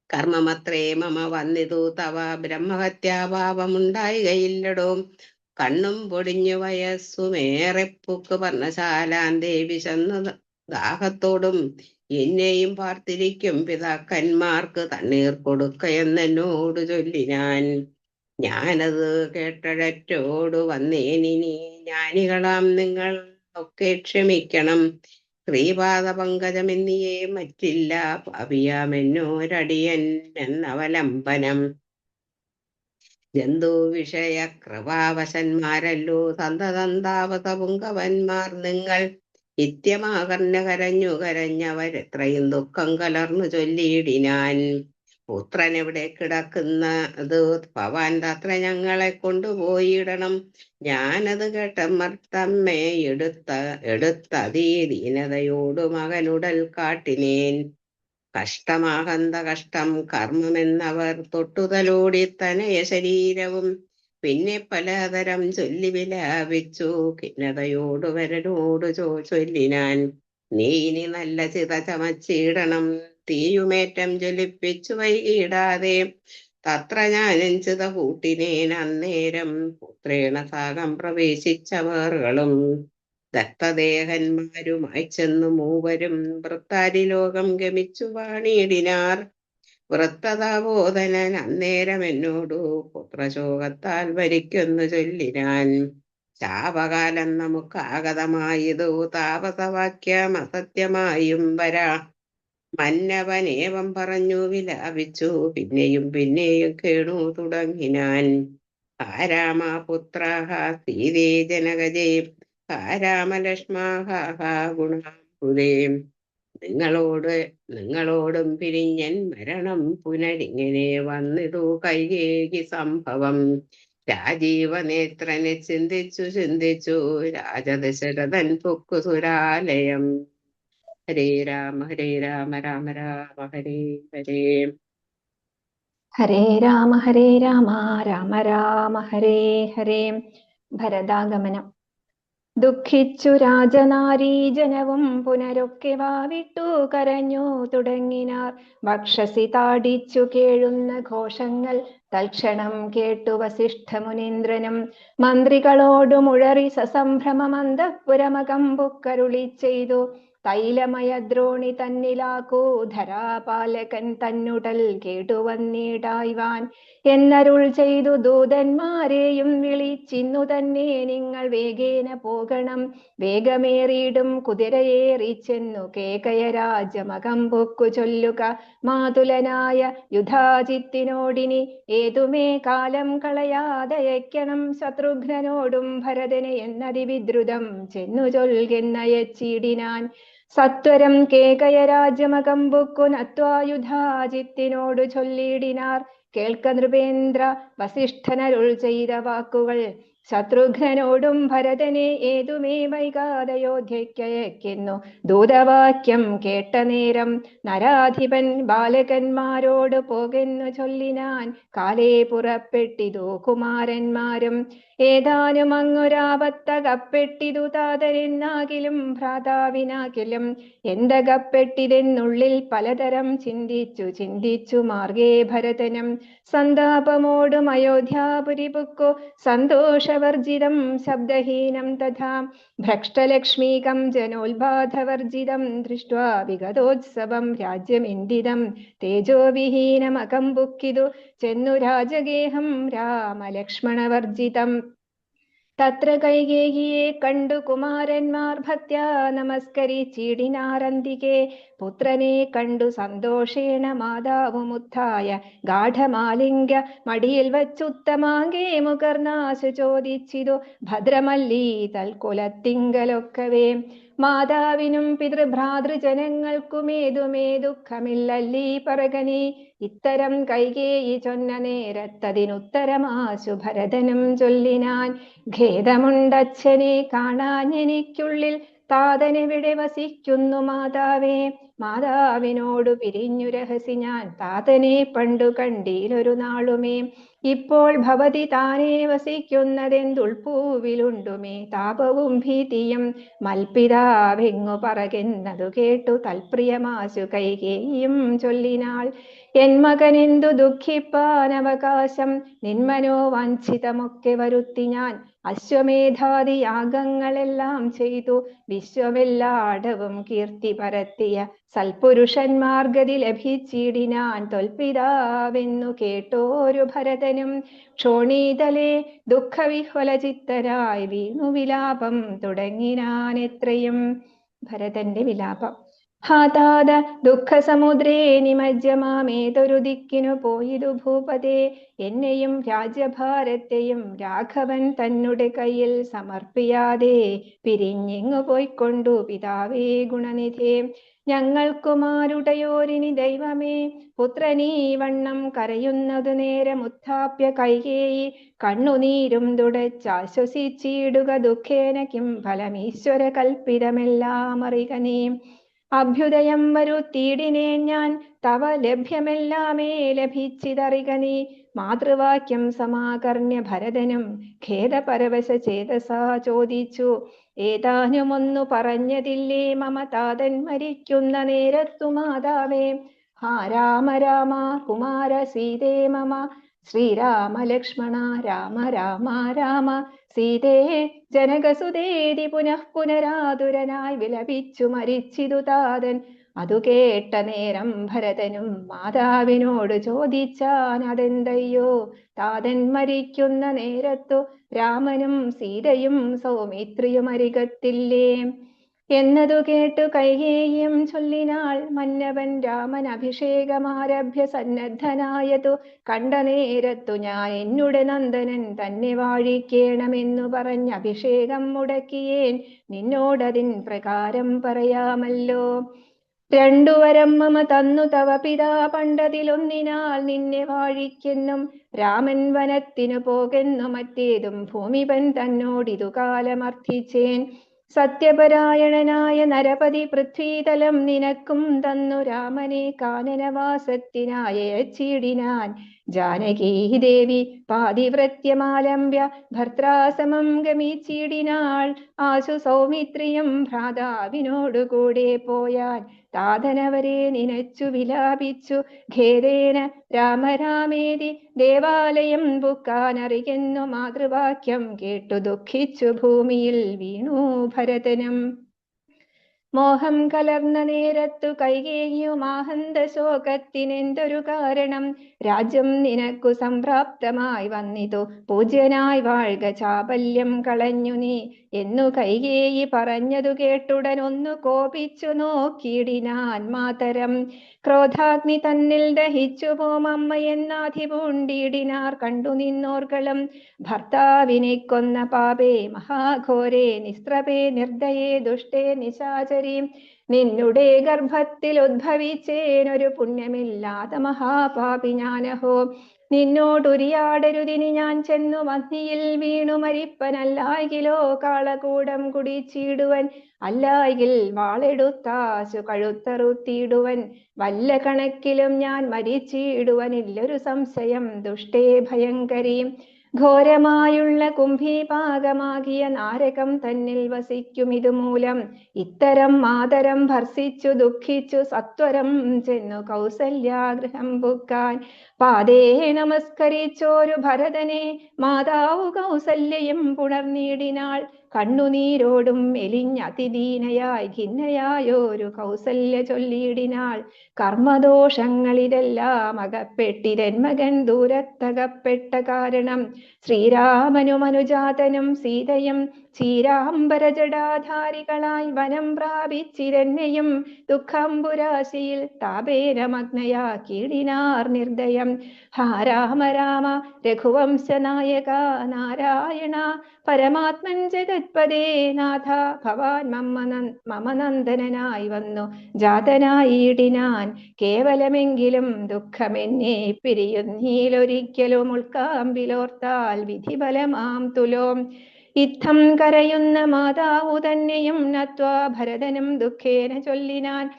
കർമ്മമത്രേ മമ വന്നിതു തവ ബ്രഹ്മഹത്യാഭാവമുണ്ടായികയില്ലടോ. കണ്ണും പൊടിഞ്ഞു വയസ്സുമേറെ പൂക്ക് പർണശാലാന്തേ വിശന്നു ദാഹത്തോടും എന്നെയും പാർത്തിരിക്കും പിതാക്കന്മാർക്ക് തണ്ണീർ കൊടുക്കയെന്നോട് ചൊല്ലിനാൻ. ഞാനത് കേട്ടഴറ്റോട് വന്നേനിനി ജ്ഞാനികളാം നിങ്ങൾ ഒക്കെ ക്ഷമിക്കണം. ശ്രീപാദ പങ്കജമെന്നിയേ മറ്റില്ല പാപിയാമെന്നോരടിയൻ എന്നവലംബനം. ജന്തു വിഷയ കൃപാവശന്മാരല്ലോ സന്തതന്താവത പുങ്കവന്മാർ നിങ്ങൾ. നിത്യമാകർണ്യ കരഞ്ഞവരെത്രയും ദുഃഖം കലർന്നു ചൊല്ലിയിടിനാൻ. പുത്രൻ എവിടെ കിടക്കുന്നത് ഭവാൻ തത്ര ഞങ്ങളെ കൊണ്ടുപോയിടണം. ഞാനത് കേട്ടമർത്തമ്മേ എടുത്തതീ ദീനതയോട് മകനുടൽ കാട്ടിനേൻ. കഷ്ടമാകന്ത കഷ്ടം കർമ്മമെന്നവർ തൊട്ടുതലോടി തനയ ശരീരവും പിന്നെ പലതരം ചൊല്ലി വിലാപിച്ചു. ഖിന്നതയോട് വരനോട് ചൊല്ലിനാൻ. നീ ഇനി നല്ല ചിത ചമച്ചിടണം. തീയുമേറ്റം ജ്വലിപ്പിച്ചു വൈകിടാതെ തത്ര ഞാനും ചിത കൂട്ടിനേൻ. അന്നേരം പുത്രേണ സാകം പ്രവേശിച്ചവർകളും ദത്തദേഹന്മാരുമായി ചെന്നു മൂവരും വൃത്താരിലോകം ഗമിച്ചു വാണിയിടിനാർ. വൃത്തതാബോധനൻ അന്നേരം എന്നോടു പുത്രശോകത്താൽ വരിക്കുന്നു ചൊല്ലിനാൻ. ശാപകാലം നമുക്ക് ആഗതമായതു താപസവാക്യം അസത്യമായും വരാ. മന്നവനേവം പറഞ്ഞു വിലാപിച്ചു പിന്നെയും കേണു തുടങ്ങിനാൻ. രാമപുത്രാഹ സീതേ ജനകജേ രാമലക്ഷ്മാഹ ഗുണാംബുദേ നിങ്ങളോടും പിരിഞ്ഞൻ മരണം പുനരിങ്ങനെ വന്നിതു കൈകേകി സംഭവം. രാജീവനേത്രനെ ചിന്തിച്ചു രാജദശരഥൻ പൊക്കു സുരാലയം. ഹരേ രാമ രാമ രാമ ഹരേ ഹരേ. ഹരേ രാമ രാമ രാമ ഹരേ ഹരേ. ഭരതാഗമനം. ദുഃഖിച്ചു രാജനാരീജനവും പുനരൊക്കെ വാവിട്ടു കരഞ്ഞു തുടങ്ങിനാർ. വക്ഷസി താടിച്ചു കേഴുന്ന ഘോഷങ്ങൾ തൽക്ഷണം കേട്ടു വസിഷ്ഠ മുനീന്ദ്രനും മന്ത്രികളോടു മുഴറി സസംഭ്രമം അന്തഃപുരമകമ്പുക്കരുളി ചെയ്തു. തൈലമയ ദ്രോണി തന്നിലാക്കൂ ധരാപാലകൻ തന്നുടൽ കേട്ടുവന്നിടായ്വാൻ എന്നരുൾ ചെയ്തു ദൂതന്മാരെയും വിളിച്ചിന്നു തന്നെ നിങ്ങൾ വേഗേന പോകണം. വേഗമേറിയിടും കുതിരയേറിച്ചെന്നു കേകയ രാജമകമ്പൊക്കു ചൊല്ലുക. മാതുലനായ യുധാജിത്തിനോടിനി ഏതുമേ കാലം കളയാതയക്കണം. ശത്രുഘ്നനോടും ഭരതനെ എന്നതിവിദ്രുതം ചെന്നു ചൊൽകെന്നയച്ചിടിനാൻ. സത്വരം കേകയ രാജമകമ്പുക്കു നത്വായുധാജിത്തിനോടു ചൊല്ലിടിനാർ. കേൾക്ക നൃപേന്ദ്ര വസിഷ്ഠനരുൾ ചെയ്ത വാക്കുകൾ. ശത്രുഘ്നനോടും ഭരതനെ ഏതുമേ വൈകാതയോധ്യയ്ക്കയക്കുന്നു. ദൂതവാക്യം കേട്ട നേരം നരാധിപൻ ബാലകന്മാരോട് പോകെന്നു ചൊല്ലിനാൻ. കാലേ പുറപ്പെട്ടിതു കുമാരന്മാരും ഏതാനും അങ്ങൊരാപത്തകപ്പെട്ടിതു താതരെന്നാകിലും ഭ്രാതാവിനാകിലും. എന്തകപ്പെട്ടിതെന്നുള്ളിൽ പലതരം ചിന്തിച്ചു മാർഗേ ഭരതനും സന്താപമോടും അയോധ്യാപുരി പുക്കു സന്തോഷവർജിതം ശബ്ദഹീനം തഥാ. ഭ്രഷ്ടലക്ഷ്മീകം ജനോത്ബാധവർജിതം ദൃഷ്ട്വാ വിഗതോത്സവം രാജ്യമിന്ദിതം തേജോവിഹീനമകമ്പുക്കിതു ചെന്നു രാജഗേഹം രാമലക്ഷ്മണവർജിതം. തത്ര കൈകേയിയെ കണ്ടു കുമാരന്മാർ ഭക്ത്യാ നമസ്കരിച്ചിടിനാരന്തികെ. പുത്രനെ കണ്ടു സന്തോഷേണ മാതാവുമുത്ഥായ ഗാഠമാലിംഗ്യ മടിയിൽ വച്ചുത്തമാങ്കേ മുകർനാശു ചോദിച്ചിതു ഭദ്രമല്ലീ തൽക്കുലത്തിങ്കലൊക്കവേ. മാതാവിനും പിതൃഭ്രാതൃജനങ്ങൾക്കുമേതുമേ ദുഃഖമില്ലല്ലീ പറകനീ. ഇത്തരം കൈകേയി ചൊന്ന നേരത്തതിനുത്തരമാശു ഭരതനും ചൊല്ലിനാൻ. ഖേദമുണ്ടച്ഛനെ കാണാഞ്ഞെനിക്കുള്ളിൽ താതനെവിടെ വസിക്കുന്നു മാതാവേ. മാതാവിനോടു പിരിഞ്ഞു രഹസി ഞാൻ താതനെ പണ്ടു കണ്ടീലൊരു നാളുമേ. ഇപ്പോൾ ഭവതി താനേ വസിക്കുന്നതെന്തുൾപ്പൂവിലുണ്ടുമേ താപവും ഭീതിയും. മൽപിതാവെങ്ങു പറകെന്നതു കേട്ടു തൽപ്രിയമാശു കൈകേയിയും ചൊല്ലിനാൾ. എൻ മകനെന്തു ദുഃഖിപ്പാനവകാശം നിന്മനോ വാഞ്ചിതമൊക്കെ വരുത്തി ഞാൻ. അശ്വമേധാദി യാഗങ്ങളെല്ലാം ചെയ്തു വിശ്വമെല്ലാടവും കീർത്തി പരത്തിയ സൽപുരുഷന്മാർ ഗതി ലഭിച്ചിടിനാൻ. തൊൽപിതാവെന്നു കേട്ടോരു ഭരതനും ക്ഷോണീതലേ ദുഃഖവിഹ്വലചിത്തരായി വീണു വിലാപം തുടങ്ങിനാൻ എത്രയും. ഭരതന്റെ വിലാപം. ഹാ താത ദുഃഖസമുദ്രേ നിമജ്ജമാമേതൊരു ദിക്കിനു പോയിതു ഭൂപതേ. എന്നെയും രാജ്യഭാരത്തെയും രാഘവൻ തന്നുടെ കയ്യിൽ സമർപ്പിയാതെ പിരിഞ്ഞിങ്ങു പോയിക്കൊണ്ടു പിതാവേ ഗുണനിധേ. ഞങ്ങൾക്കുമാരുടയോരിനി ദൈവമേ. പുത്രനീ വണ്ണം കരയുന്നതു നേരമുത്ഥാപ്യ കൈകേയി കണ്ണുനീരും തുടച്ചാശ്വസിച്ചിടുക. ദുഃഖേന കിം ഫലമീശ്വര കൽപ്പിതമെല്ലാം അറിക നീ. അഭ്യുദയം വരുത്തിയിടിനേൻ ഞാൻ തവ ലഭ്യമെല്ലാമേ ലഭിച്ചിതറിക നീ. മാതൃവാക്യം സമാകർണ്യ ഭരതനും ഖേദപരവശ ചേതസാ ചോദിച്ചു. ഏതാനുമൊന്നു പറഞ്ഞതില്ലേ മമ താതൻ മരിക്കുന്ന നേരത്തു മാതാവേ. ഹാ രാമ രാമ കുമാര സീതേ മമ. ശ്രീരാമ ലക്ഷ്മണ രാമ രാമ രാമ സീതേ ജനകസുതേതി പുനരാതുരനായി വിലപിച്ചു മരിച്ചിതു താതൻ. അതു കേട്ട നേരം ഭരതനും മാതാവിനോട് ചോദിച്ചാൻ അതെന്തയ്യോ. താതൻ മരിക്കുന്ന നേരത്തു രാമനും സീതയും സൗമിത്രിയും അരികത്തില്ലേ എന്നതു കേട്ടു കൈകേയിയും ചൊല്ലിനാൾ. മന്നവൻ രാമൻ അഭിഷേകമാരഭ്യ സന്നദ്ധനായതു കണ്ട നേരത്തു ഞാൻ എന്നുടെ നന്ദനൻ തന്നെ വാഴിക്കേണമെന്നു പറഞ്ഞ് അഭിഷേകം മുടക്കിയേൻ. നിന്നോടതിൻ പ്രകാരം പറയാമല്ലോ. രണ്ടു വരം മമ തന്നു തവ പിതാ പണ്ടതിലൊന്നിനാൽ നിന്നെ വാഴിക്കെന്നും രാമൻ വനത്തിനു പോകെന്നു മറ്റേതും ഭൂമിപൻ തന്നോടിതു കാലമർത്ഥിച്ചേൻ. സത്യപരായണനായ നരപതി പൃഥ്വീതലം നിനക്കും തന്നു രാമനെ കാനനവാസത്തിനായ അയച്ചിടിനാൻ. ജാനകീ ദേവി പാതിവ്രത്യമാലംബ്യ ഭർത്താസമം ഗമിച്ചിടിനാൾ. ആശു സൗമിത്രിയും ഭ്രാതാവിനോടുകൂടെ പോയാൻ. താതനവരെ നിനച്ചു വിലാപിച്ചു ഖേദേന രാമരാമേതി ദേവാലയം പുക്കാനറിയുന്നു മാതൃവാക്യം കേട്ടു ദുഃഖിച്ചു ഭൂമിയിൽ വീണു ഭരതനും. മോഹം കലർന്ന നേരത്തു കൈകേയിയുമാഹന്ത ശോകത്തിനെന്തൊരു കാരണം? രാജ്യം നിനക്കു സംപ്രാപ്തമായി വന്നിതു പൂജ്യനായി വാഴ്ക ചാപല്യം കളഞ്ഞു നീ എന്നു കൈകേയി പറഞ്ഞതു കേട്ടുടൻ ഒന്നു കോപിച്ചു നോക്കിയിടിനാൻ മാതരം. ക്രോധാഗ്നി തന്നിൽ ദഹിച്ചു പോമമ്മ എന്നാധി പൂണ്ടിടിനാർ കണ്ടു നിന്നോർകളും. ഭർത്താവിനെ കൊന്ന പാപേ മഹാഘോരേ നിസ്ത്രപേ നിർദ്ദയേ ദുഷ്ടേ നിശാചരി നിന്നുടെ ഗർഭത്തിൽ ഉദ്ഭവിച്ചേനൊരു പുണ്യമില്ലാത്ത മഹാപാപി ഞാനഹോ. നിന്നോടുരിയാടരുതിനി ഞാൻ ചെന്നു വന്നിയിൽ വീണു മരിപ്പനല്ലായികിലോ കാളകൂടം കുടിച്ചിടുവൻ. അല്ലായിൽ വാളെടുത്താശു കഴുത്തറുത്തിടുവൻ. വല്ല കണക്കിലും ഞാൻ മരിച്ചിടുവനില്ലൊരു സംശയം ദുഷ്ടേ ഭയങ്കരീ. ഘോരമായുള്ള കുംഭീപാകമാകിയ നാരകം തന്നിൽ വസിക്കും ഇതുമൂലം. ഇത്തരം മാതരം ഭർസിച്ചു ദുഃഖിച്ചു സത്വരം ചെന്നു കൗസല്യാഗൃഹം പുക്കാൻ. പാദേ നമസ്കരിച്ചോരു ഭരതനെ മാതാവു കൗസല്യയും പുണർന്നിടിനാൾ. കണ്ണുനീരോടും മെലിഞ്ഞതിദീനയായി ഖിന്നയായോരു കൗസല്യ ചൊല്ലിയിടിനാൾ. കർമ്മദോഷങ്ങളിലെല്ലാം അകപ്പെട്ടിരൻ മകൻ ദൂരത്തകപ്പെട്ട കാരണം. ശ്രീരാമനും അനുജാതനും സീതയും ചീരാംബരജടാധാരികളായി വനം പ്രാപിച്ചിരന്നെയും ദുഃഖാംബുരാശിയിൽ താപേനമഗ്നയാക്കിയിടിനാർ നിർദ്ദയം. ഹാ രാമ രാമ രഘുവംശനായക നാരായണ പരമാത്മൻ ജഗത്പദേ നാഥ ഭവാൻ മമ നന്ദനായി വന്നു ജാതനായിടിനാൻ. കേവലമെങ്കിലും ദുഃഖമെന്നെ പിരിയുന്നീലൊരിക്കലും ഉൾക്കാമ്പിലോർത്താൽ വിധിബലമാം തുലോം. ഇത്തം കരയുന്ന മാതാവു തന്നെയും നത്വാ ഭരതനും ദുഃഖേന ചൊല്ലിനാൻ.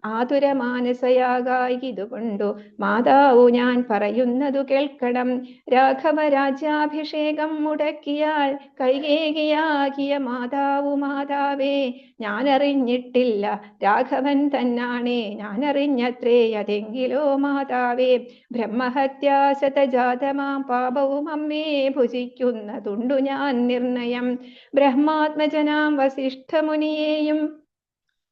ആതുരമാനസയാകായിതുകൊണ്ടു മാതാവു ഞാൻ പറയുന്നതു കേൾക്കണം. രാഘവ രാജ്യാഭിഷേകം മുടക്കിയാൽ കൈകേകിയാകിയ മാതാവു മാതാവേ ഞാനറിഞ്ഞിട്ടില്ല രാഘവൻ തന്നാണേ ഞാനറിഞ്ഞത്രേ അതെങ്കിലോ മാതാവേ. ബ്രഹ്മഹത്യാശതജാതമാം പാപവും അമ്മേ ഭുജിക്കുന്നതുണ്ടു ഞാൻ നിർണയം. ബ്രഹ്മാത്മജനാം വസിഷ്ഠമുനിയെയും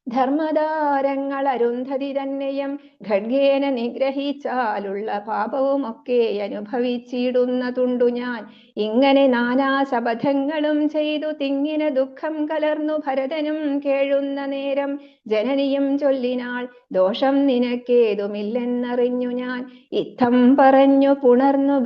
ധർമ്മധാരങ്ങൾ അരുന്ധതി തന്നെയും ഖഡ്ഗേന നിഗ്രഹിച്ചാലുള്ള പാപവുമൊക്കെ അനുഭവിച്ചിടുന്നതുണ്ടു ഞാൻ. ഇങ്ങനെ നാനാ ശപഥങ്ങളും ചെയ്തു തിങ്ങിന ദുഃഖം കലർന്നു ഭരതനും കേഴുന്ന നേരം ജനനിയും ചൊല്ലിനാൾ. ദോഷം നിനക്കേതുമില്ലെന്നറിഞ്ഞു ഞാൻ. ഇത്തം പറഞ്ഞു പുണർന്നു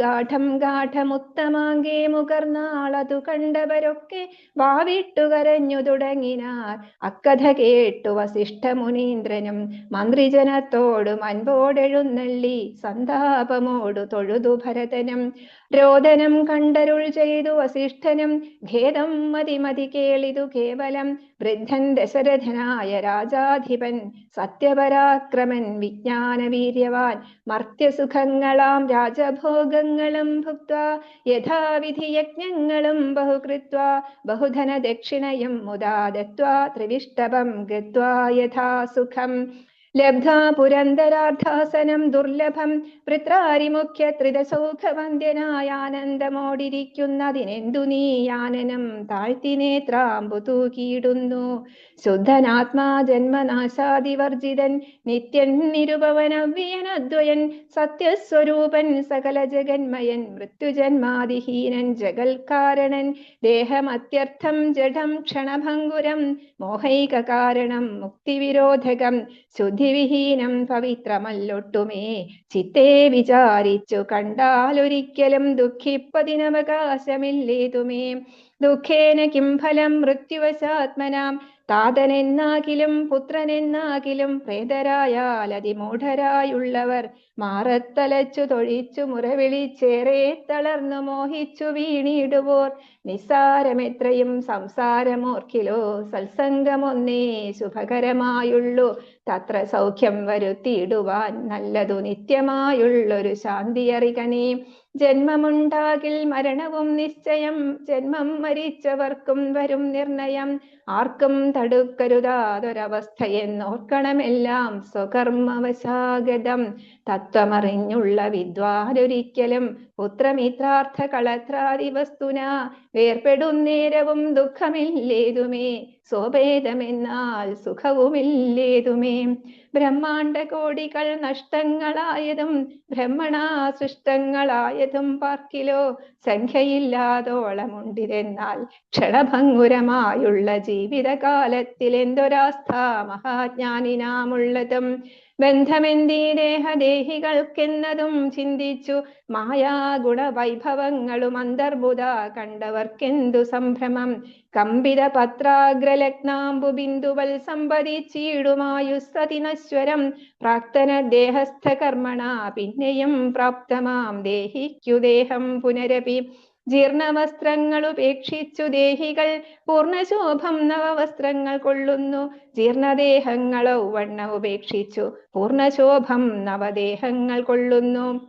ഗാഠമുത്തമാങ്കേ മുകർന്നാളതു കണ്ടവരൊക്കെ വാവിട്ടു കരഞ്ഞു തുടങ്ങിനാർ. അക്കഥ കേട്ടു വസിഷ്ഠമുനീന്ദ്രനും മന്ത്രിജനത്തോടും അൻപോടെഴുന്നള്ളി സന്താപമോടു തൊഴുതു ഭരതനും. രോദനം കണ്ടരുൾ ചെയ്തു വസിഷ്ഠനും ഖേദം മതി കേളിതു കേവലം. വൃദ്ധൻ ദശരഥനായ രാജാധിപൻ സത്യപരാക്രമൻ വിജ്ഞാനവീര്യവാൻ മർത്യസുഖങ്ങളാം രാജഭോഗങ്ങളും ഭുക്ത്വാ യഥാവിധി യജ്ഞങ്ങളും ബഹുകൃത്വാ ബഹുധന ദക്ഷിണയും മുദാ ദത്വാ ത്രിവിഷ്ടപം ഗത്വാ യഥാസുഖം. ലബ്ധ്വാ പുരന്തരാർത്ഥാസനം ദുർലഭം വൃത്രാരിമുഖ്യ ത്രിദശൗഖവന്ദ്യനായ ആനന്ദമോടിരിക്കുന്നതിനെന്തു നീ ആനനം താഴ്ത്തി നേത്രാമ്പു തൂക്കിയിടുന്നു. ശുദ്ധനാത്മാ ജന്മനാശാദിവർജിതൻ നിത്യൻ നിരുപവനവ്യയനദ്വയൻ സത്യസ്വരൂപൻ സകല ജഗന്മയൻ മൃത്യുജന്മാദിഹീനൻ ജഗൽക്കാരണൻ ദേഹമത്യർത്ഥം ജഡം ക്ഷണഭംഗുരം മോഹൈക കാരണം മുക്തിവിരോധകം ശുദ്ധിവിഹീനം പവിത്രമല്ലൊട്ടുമേ. ചിത്തേ വിചാരിച്ചു കണ്ടാലൊരിക്കലും ദുഃഖിപ്പതിനവകാശമില്ലേതുമേ. ദുഃഖേന കിം ഫലം മൃത്യുവശാത്മനാം താതനെന്നാകിലും പുത്രനെന്നാകിലും പ്രേതരായാൽ അതിമൂഢരായുള്ളവർ മാറത്തലച്ചു തൊഴിച്ചു മുറവിളിച്ചേറെ തളർന്നു മോഹിച്ചു വീണിടുവോർ നിസ്സാരമെത്രയും സംസാരമോർക്കിലോ സത്സംഗമൊന്നേ ശുഭകരമായുള്ളൂ തത്ര സൗഖ്യം വരുത്തിയിടുവാൻ നല്ലതു നിത്യമായുള്ളൊരു ശാന്തിയറികനേ ജന്മമുണ്ടാകിൽ മരണവും നിശ്ചയം ജന്മം മരിച്ചവർക്കും വരും നിർണയം ആർക്കും തടുക്കരുതാതൊരവസ്ഥയെന്നോർക്കണമെല്ലാം സ്വകർമ്മവശാഗതം തത്വമറിഞ്ഞുള്ള വിദ്വാനൊരിക്കലും പുത്രമിത്രാർത്ഥ കളത്രാദി വസ്തുന വേർപെടുന്നേരവും ദുഃഖമില്ലേതുമേ സ്വഭേദമെന്നാൽ സുഖവുമില്ലേതുമേ ബ്രഹ്മാണ്ട കോടികൾ നഷ്ടങ്ങളായതും ബ്രഹ്മണാ സൃഷ്ടങ്ങളായതും പാർക്കിലോ സംഖ്യയില്ലാതോളമുണ്ടിതെന്നാൽ ക്ഷണഭംഗുരമായുള്ള ജീവിതകാലത്തിൽ എന്തൊരാസ്ഥ മഹാജ്ഞാനിനാമുള്ളതും ബന്ധമെന്തീ ദേഹദേഹികൾക്കെന്നതും ചിന്തിച്ചു മായാഗുണവൈഭവങ്ങളും അന്തർബുധ കണ്ടവർക്കെന്തു സംഭ്രമം കമ്പിത പത്രാഗ്രലഗ്നാംബു ബിന്ദുവൽ സമ്പതിച്ചീടുമായുസ്സതിനശ്വരം പ്രാക്തന ദേഹസ്ഥ കർമ്മണ പിന്നെയും പ്രാപ്തമാം ദേഹിക്കു ദേഹം പുനരപി ജീർണവസ്ത്രങ്ങൾ ഉപേക്ഷിച്ചു ദേഹികൾ പൂർണ്ണശോഭം നവവസ്ത്രങ്ങൾ കൊള്ളുന്നു ജീർണദേഹങ്ങൾ ഔവണ്ണം ഉപേക്ഷിച്ചു പൂർണ്ണശോഭം നവദേഹങ്ങൾ കൊള്ളുന്നു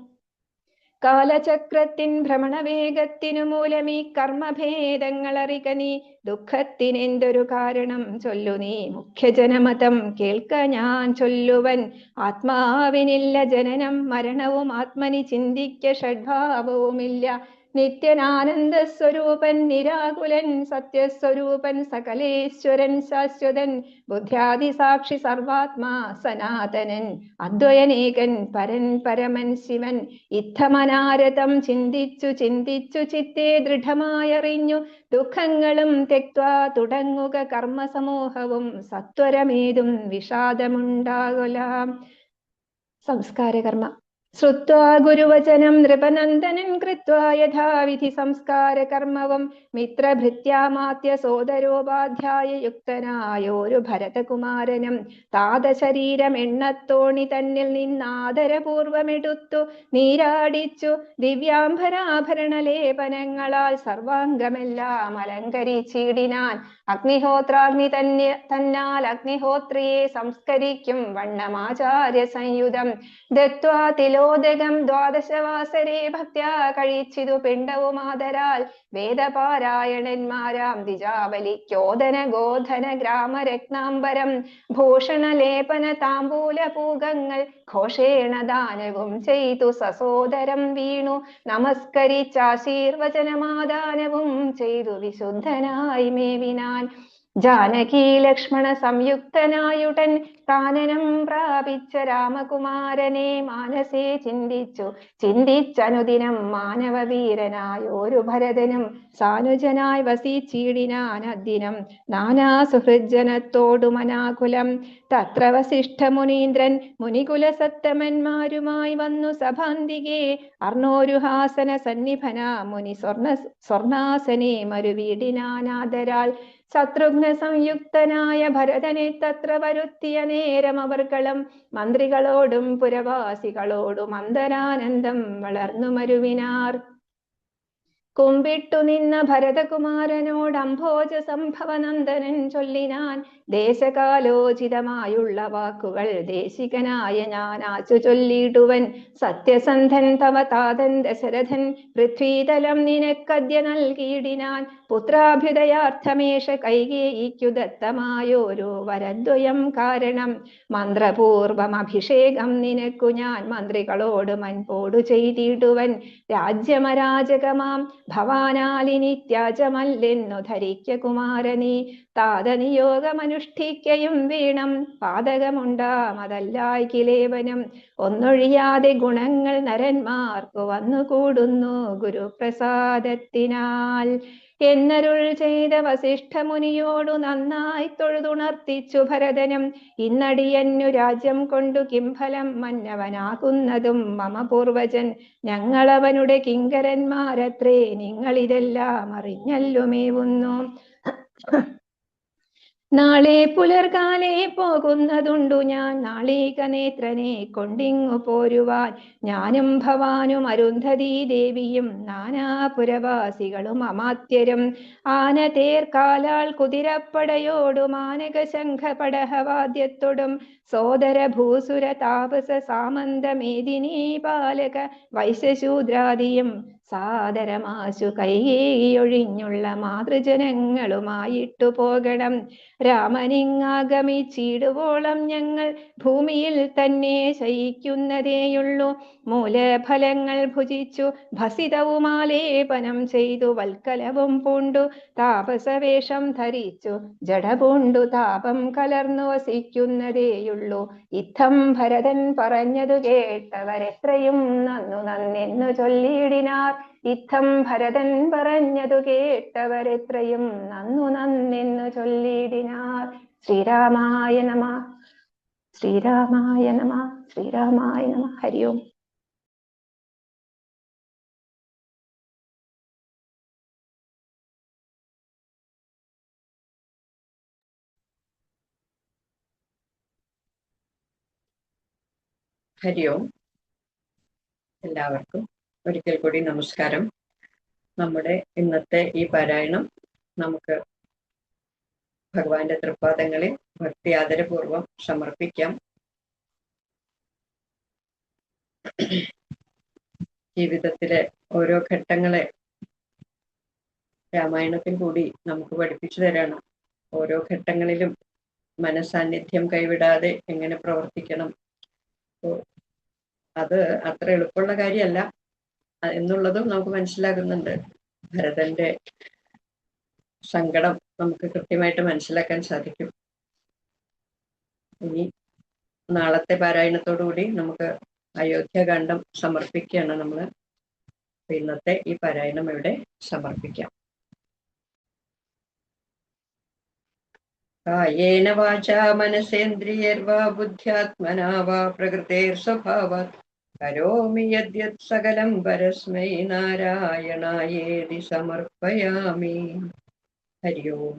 കാലചക്രത്തിൻ ഭ്രമണവേഗത്തിനു മൂലമീ കർമ്മഭേദങ്ങളറികനീ ദുഃഖത്തിനെന്തൊരു കാരണം ചൊല്ലു നീ മുഖ്യജനമതം കേൾക്ക ഞാൻ ചൊല്ലുവൻ ആത്മാവിനില്ല ജനനം മരണവും ആത്മനി ചിന്തിക്ക ഷഡ്ഭാവവുമില്ല നിത്യനാനന്ദ സ്വരൂപൻ നിരാകുലൻ സത്യസ്വരൂപൻ സകലേശ്വരൻ ശാശ്വതൻ ബുദ്ധ്യാദി സാക്ഷി സർവാത്മാ സനാതനൻ അദ്വയനേകൻ പരൻ പരമൻ ശിവൻ ഇത്തമനാരതം ചിന്തിച്ചു ചിന്തിച്ചു ചിത്തേ ദൃഢമായറിഞ്ഞു ദുഃഖങ്ങളും തെക്വാ തുടങ്ങുക കർമ്മസമൂഹവും സത്വരമേതും വിഷാദമുണ്ടാകുല സംസ്കാരകർമ്മ ശ്രുത്വാ ഗുരുവചനം നൃപനന്ദനൻ കൃത്വാ യഥാവിധി സംസ്കാര കർമ്മവും മിത്രഭൃത്യാമാത്യ സോദരോപാധ്യായ യുക്തനായോരു ഭരതകുമാരനും താതശരീരം എണ്ണത്തോണി തന്നിൽ നിന്നാദരപൂർവമെടുത്തു നീരാടിച്ചു ദിവ്യാംബരാഭരണലേപനങ്ങളാൽ സർവാംഗമെല്ലാം അലങ്കരിച്ചിടിനാൻ അഗ്നിഹോത്രാഗ്നി തന്നാൽ അഗ്നിഹോത്രിയെ സംസ്കരിക്കും വണ്ണമാചാര്യ സംയുതം ദത്വാ തിലോദകം ദ്വാദശവാസരേ ഭക്ത്യാ കഴിച്ചിതു പിണ്ടവുമാദരാൽ വേദപാരായണന്മാരാം ദ്വിജാബലിക്കോദന ഗോധന ഗ്രാമരത്നാംബരം ഭൂഷണലേപന താമ്പൂല പൂകങ്ങൾ ഘോഷേണ ദാനവും ചെയ്തു സസോദരം വീണു നമസ്കരിച്ചാശീർവചനമാദാനവും ചെയ്തു വിശുദ്ധനായി മേവിനാൻ ജാനകി ലക്ഷ്മണ സംയുക്തനായുടൻ കാനനം പ്രാപിച്ച രാമകുമാരനെ മാനസേ ചിന്തിച്ചനുദിനം മാനവവീരനായോരു ഭരതനും സാനുജനായി വസിച്ചിടിനാൻ അദ്ദിനം നാനാ സുഹൃജ്ജനത്തോടു മനാകുലം തത്ര വസിഷ്ഠ മുനീന്ദ്രൻ മുനികുല സത്തമന്മാരുമായി വന്നു സഭാന്തികെ അർണോരുഹാസന സന്നിഭന മുനി സ്വർണാസനെ മരുവീടിനാനാദരാൽ ശത്രുഘ്ന സംയുക്തനായ ഭരതനെ തത്ര വരുത്തിയ നേരം അവർകളും മന്ത്രികളോടും പുരവാസികളോടും അന്തരാനന്ദം വളർന്നു മരുവിനാർ കുമ്പിട്ടു നിന്ന ഭരതകുമാരനോട് അംഭോജ സംഭവനന്ദനൻ ചൊല്ലിനാൻ ദേശകാലോചിതമായുള്ള വാക്കുകൾ ദേശികനായ ഞാൻ ആച്ചു ചൊല്ലിടുവൻ സത്യസന്ധൻ തവ താതൻ ദശരഥൻ പൃഥ്വീതലം നിനക്കദ്യ നൽകിയിടിനാൻ പുത്രാഭ്യുദയാർത്ഥമേഷ കൈകേയിക്കു ദത്തമായോരോ വരദ്വയം കാരണം മന്ത്രപൂർവം അഭിഷേകം നിനക്കു ഞാൻ മന്ത്രികളോട് മൻപോടു ചെയ്തിടുവൻ രാജ്യമരാജകമാം ഭവാനാലിനി ത്യാജമല്ലെന്നു ധരിക്ക കുമാരനീ താതനിയോഗമനുഷ്ഠിക്കയും വീണം പാതകമുണ്ടാമതല്ലായി കിലേവനും ഒന്നൊഴിയാതെ ഗുണങ്ങൾ നരന്മാർക്കു വന്നുകൂടുന്നു ഗുരുപ്രസാദത്തിനാൽ എന്നരുൾ ചെയ്ത വസിഷ്ഠ മുനിയോടു നന്നായി തൊഴുതുണർത്തിച്ചു ഭരതനും ഇന്നടിയന്നു രാജ്യം കൊണ്ടു കിംഫലം മന്നവനാകുന്നതും മമ പൂർവജൻ ഞങ്ങളവനുടെ കിങ്കരന്മാരത്രേ നിങ്ങളിതെല്ലാം അറിഞ്ഞല്ലുമേവുന്നു നാളെ പുലർകാലെ പോകുന്നതുണ്ടു ഞാൻ നാളീക നേത്രനെ കൊണ്ടിങ്ങു പോരുവാൻ. ഞാനും ഭവാനും അരുന്ധതി ദേവിയും നാനാപുരവാസികളും അമാത്യരും ആന തേർക്കാലാൾ കുതിരപ്പടയോടും ആനക ശംഖ പടഹവാദ്യത്തോടും സോദര ഭൂസുര താപസ സാമന്ത മേദിനി പാലക വൈശ്യശൂദ്രാദിയും സാദരമാശു കൈയൊഴിഞ്ഞുള്ള മാതൃജനങ്ങളുമായിട്ടു പോകണം. രാമനിങ്ങാഗമിച്ചിടുവോളം ഞങ്ങൾ ഭൂമിയിൽ തന്നെ ശയിക്കുന്നതേയുള്ളൂ. മൂലഫലങ്ങൾ ഭുജിച്ചു ഭസിതവുമാലേപനം ചെയ്തു വൽക്കലവും പൂണ്ടു താപസവേഷം ധരിച്ചു ജഡപൂണ്ടു താപം കലർന്നു വസിക്കുന്നതേയുള്ളൂ. ഇത്തം ഭരതൻ പറഞ്ഞതു കേട്ടവരെത്രയും നന്നു നന്നെന്നു ചൊല്ലിയിടിനാർ. ഇത്തം ഭരതൻ പറഞ്ഞതു കേട്ടവരെത്രയും നന്നു നന്നെന്നു ചൊല്ലിയിടിനാർ. ശ്രീരാമായ നമ, ശ്രീരാമായ നമ, ശ്രീരാമായ നമ. ഹരി ഓം. ഹരി ഓം. എല്ലാവർക്കും ഒരിക്കൽ കൂടി നമസ്കാരം. നമ്മുടെ ഇന്നത്തെ ഈ പാരായണം നമുക്ക് ഭഗവാന്റെ തൃപ്പാദങ്ങളിൽ ഭക്തി ആദരപൂർവം സമർപ്പിക്കാം. ജീവിതത്തിലെ ഓരോ ഘട്ടങ്ങളെ രാമായണത്തിൽ കൂടി നമുക്ക് പഠിപ്പിച്ചു തരാണ്. ഓരോ ഘട്ടങ്ങളിലും മനസാന്നിധ്യം കൈവിടാതെ എങ്ങനെ പ്രവർത്തിക്കണം, അത് അത്ര എളുപ്പമുള്ള കാര്യമല്ല എന്നുള്ളതും നമുക്ക് മനസ്സിലാകുന്നുണ്ട്. ഭരതന്റെ സങ്കടം നമുക്ക് കൃത്യമായിട്ട് മനസ്സിലാക്കാൻ സാധിക്കും. ഇനി നാളത്തെ പാരായണത്തോടുകൂടി നമുക്ക് അയോധ്യാകാന്ഡം സമർപ്പിക്കുകയാണ് നമ്മൾ. ഇന്നത്തെ ഈ പാരായണം ഇവിടെ സമർപ്പിക്കാം. കായേന വാചാ മനസേന്ദ്രിയർവാ ബുദ്ധ്യാത്മനാ വാ പ്രകൃതേർസ്വഭാവാത് കരോമി യദ്യത് സകലം പരസ്മൈ നാരായണായേതി സമർപ്പയാമി. ഹരി ഓം.